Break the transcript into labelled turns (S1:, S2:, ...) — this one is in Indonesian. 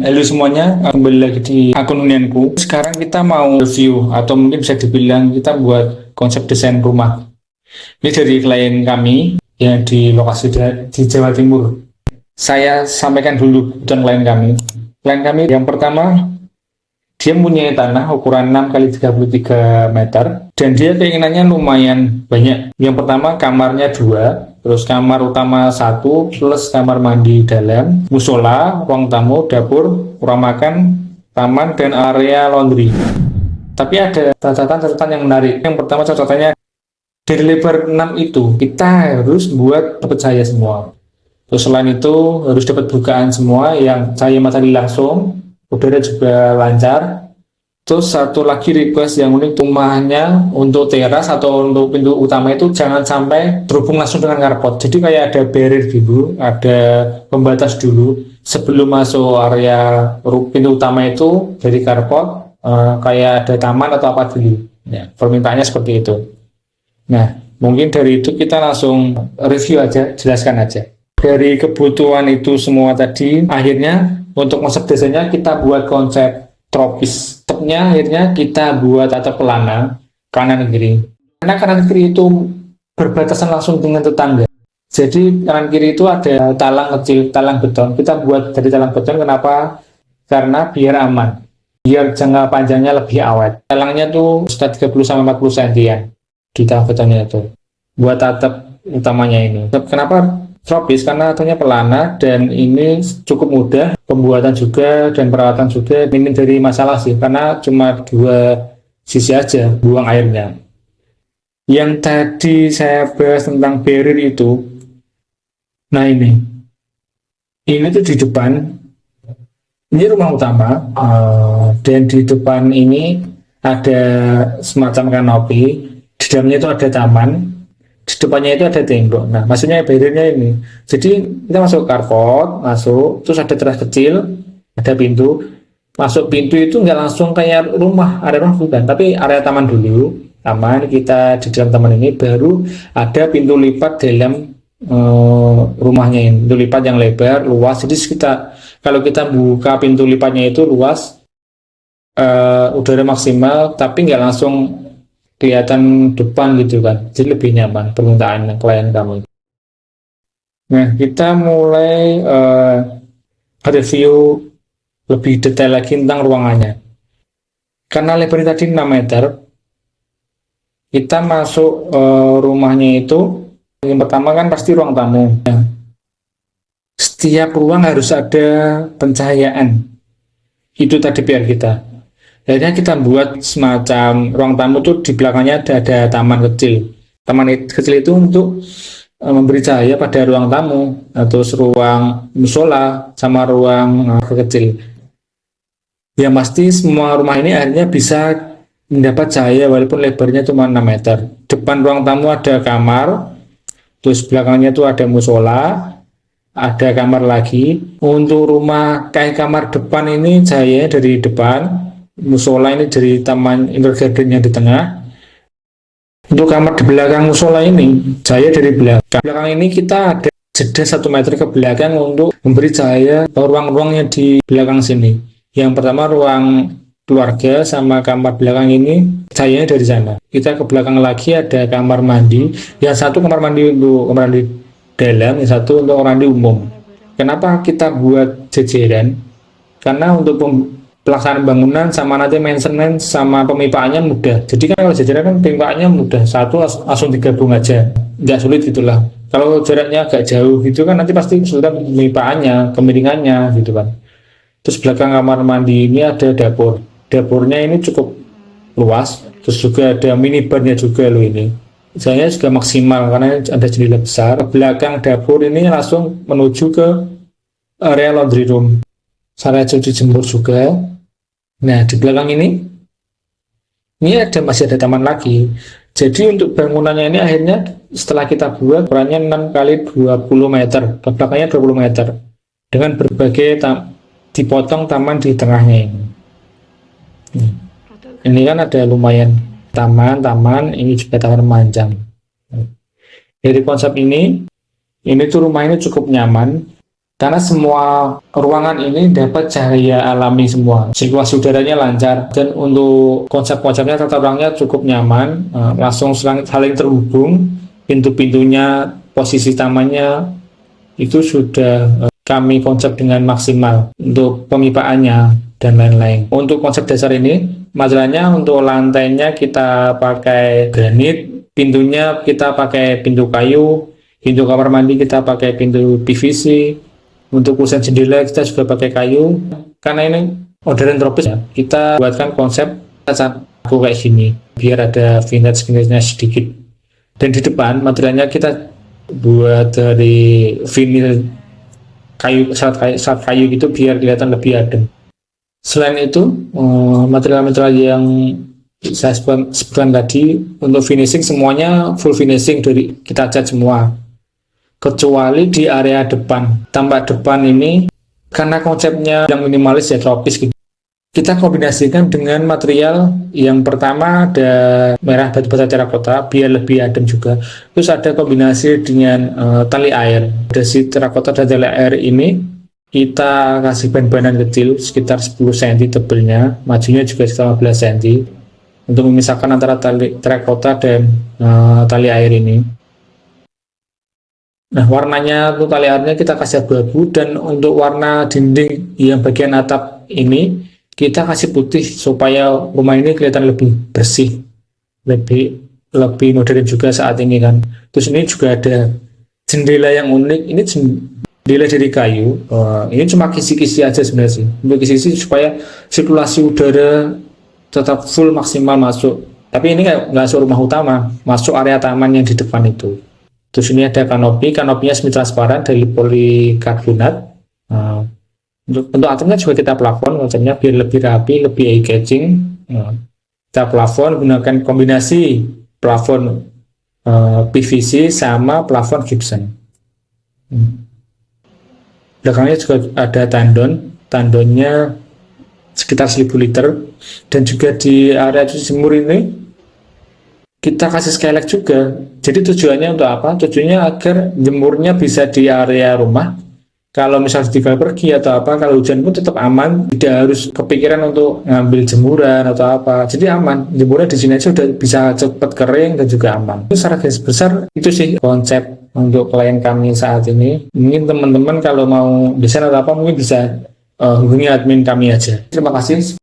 S1: Halo semuanya, kembali lagi di akun Unianku. Sekarang kita mau review atau mungkin bisa dibilang kita buat konsep desain rumah. Ini dari klien kami yang di lokasi di Jawa Timur. Saya sampaikan dulu dan klien kami. Klien kami yang pertama, dia punya tanah ukuran 6 kali 33 meter dan dia keinginannya lumayan banyak. Yang pertama kamarnya 2, terus kamar utama 1 plus kamar mandi dalam, musola, ruang tamu, dapur, ruang makan, taman, dan area laundry. Tapi ada catatan-catatan yang menarik. Yang pertama catatannya, dari lebar 6 itu kita harus buat dapat cahaya semua. Terus selain itu harus dapat bukaan semua yang cahaya matahari langsung, udara juga lancar. Terus satu lagi request yang unik, rumahnya untuk teras atau untuk pintu utama itu jangan sampai terhubung langsung dengan carport. Jadi kayak ada barrier dulu, ada pembatas dulu sebelum masuk area pintu utama itu dari carport, kayak ada taman atau apa dulu. Ya, permintaannya seperti itu. Nah, mungkin dari itu kita langsung review aja, jelaskan aja. Dari kebutuhan itu semua tadi, akhirnya untuk konsep desainnya kita buat konsep tropis. Stepnya akhirnya kita buat atap pelana kanan kiri. Karena kanan kiri itu berbatasan langsung dengan tetangga. Jadi kanan kiri itu ada talang kecil, talang beton. Kita buat dari talang beton, kenapa? Karena biar aman. Biar jangka panjangnya lebih awet. Talangnya tuh sekitar 30-40 cm ya di talang betonnya itu. Buat atap utamanya ini. Kenapa tropis? Karena atapnya pelana dan ini cukup mudah pembuatan juga dan perawatan juga. Minim dari masalah sih, karena cuma 2 sisi aja buang airnya. Yang tadi saya bahas tentang barrier itu, nah ini tuh di depan, ini rumah utama, dan di depan ini ada semacam kanopi, di dalamnya itu ada taman, di depannya itu ada tembok. Nah, maksudnya barriernya ini. Jadi kita masuk carport, masuk, terus ada teras kecil, ada pintu. Masuk pintu itu nggak langsung kayak rumah, area rumah bukan, tapi area taman dulu. Taman, kita di dalam taman ini baru ada pintu lipat dalam rumahnya ini. Pintu lipat yang lebar, luas. Jadi kalau kita buka pintu lipatnya itu luas, udara maksimal, tapi nggak langsung kelihatan depan gitu kan, jadi lebih nyaman permintaan klien kami. Nah, kita mulai review lebih detail lagi tentang ruangannya. Karena lebarnya tadi 6 meter, kita masuk rumahnya itu, yang pertama kan pasti ruang tamu. Nah, setiap ruang harus ada pencahayaan. Itu tadi PR kita. Akhirnya kita buat semacam ruang tamu tuh di belakangnya ada taman kecil. Taman kecil itu untuk memberi cahaya pada ruang tamu, terus ruang musola sama ruang kecil. Yang pasti semua rumah ini akhirnya bisa mendapat cahaya walaupun lebarnya cuma 6 meter. Depan ruang tamu ada kamar, terus belakangnya tuh ada musola, ada kamar lagi. Untuk rumah kayak kamar depan ini cahaya dari depan. Musola ini dari taman indoor garden yang di tengah. Untuk kamar di belakang musola ini cahaya dari belakang. Belakang ini kita ada jeda 1 meter ke belakang untuk memberi cahaya ke ruang-ruangnya di belakang sini. Yang pertama ruang keluarga sama kamar belakang ini cahayanya dari sana. Kita ke belakang lagi ada kamar mandi. Yang satu kamar mandi untuk kamar mandi dalam, yang satu untuk kamar mandi umum. Kenapa kita buat jejeran? Karena untuk pelaksanaan bangunan sama nanti maintenance sama pemipaannya mudah. Jadi kan kalau jajaran kan pemipaannya mudah, satu langsung digabung aja, nggak sulit gitulah. Kalau jaraknya agak jauh gitu kan nanti pasti kesulitan pemipaannya, kemiringannya gitu kan. Terus belakang kamar mandi ini ada dapur. Dapurnya ini cukup luas, terus juga ada minibarnya juga loh ini. Saya juga maksimal karena ada jendela besar. Belakang dapur ini langsung menuju ke area laundry room. Area cuci jemur juga. Nah, di belakang ini masih ada taman lagi. Jadi untuk bangunannya ini akhirnya setelah kita buat ukurannya 6 kali 20 meter, ke belakangnya 20 meter dengan berbagai dipotong taman di tengahnya ini. Ini kan ada lumayan taman, ini juga taman panjang. Dari konsep ini tuh rumah ini cukup nyaman. karena semua ruangan ini dapat cahaya alami semua, sirkulasi udaranya lancar, dan untuk konsep-konsepnya tata ruangnya cukup nyaman, langsung saling terhubung, pintu-pintunya, posisi tamannya itu sudah kami konsep dengan maksimal untuk pemipaannya dan lain-lain. Untuk konsep dasar ini, materialnya untuk lantainya kita pakai granit, pintunya kita pakai pintu kayu, pintu kamar mandi kita pakai pintu PVC, untuk kusen jendela kita juga pakai kayu. Karena ini modern tropis ya, kita buatkan konsep cat aku kayak gini biar ada vintage-nya sedikit. Dan di depan materialnya kita buat dari vinil kayu, serat kayu gitu biar kelihatan lebih adem. Selain itu, material-material yang saya sebutkan tadi untuk finishing semuanya full finishing, dari kita cat semua, kecuali di area depan. Tampak depan ini karena konsepnya yang minimalis ya, tropis gitu, kita kombinasikan dengan material yang pertama ada merah batu bata terakota biar lebih adem juga. Terus ada kombinasi dengan tali air. Dari terakota dan tali air ini kita kasih ban-banan kecil sekitar 10 cm tebelnya, majunya juga sekitar 15 cm untuk memisahkan antara tali terakota dan tali air ini. Nah, warnanya untuk tali airnya kita kasih abu-abu, dan untuk warna dinding yang bagian atap ini kita kasih putih supaya rumah ini kelihatan lebih bersih, lebih modern juga saat ini kan. Terus ini juga ada jendela yang unik. Ini jendela dari kayu. Ini cuma kisi-kisi aja sebenarnya sih, untuk kisi-kisi supaya sirkulasi udara tetap full maksimal masuk. Tapi ini nggak masuk rumah utama, masuk area taman yang di depan itu. Terus ini ada kanopinya semi transparan dari polikarbonat. Untuk atapnya juga kita plafon, konsepnya biar lebih rapi, lebih eye catching. Kita plafon gunakan kombinasi plafon PVC sama plafon gypsum. Belakangnya juga ada tandonnya sekitar 1000 liter, dan juga di area cuci jemur ini kita kasih skylight juga. Jadi tujuannya untuk apa? Tujuannya agar jemurnya bisa di area rumah. Kalau misalnya tinggal pergi atau apa, kalau hujan pun tetap aman, tidak harus kepikiran untuk ngambil jemuran atau apa. Jadi aman, jemurnya di sini aja udah bisa cepat kering dan juga aman. Itu secara garis besar itu sih konsep untuk klien kami saat ini. Mungkin teman-teman kalau mau desain atau apa mungkin bisa hubungi admin kami aja. Terima kasih.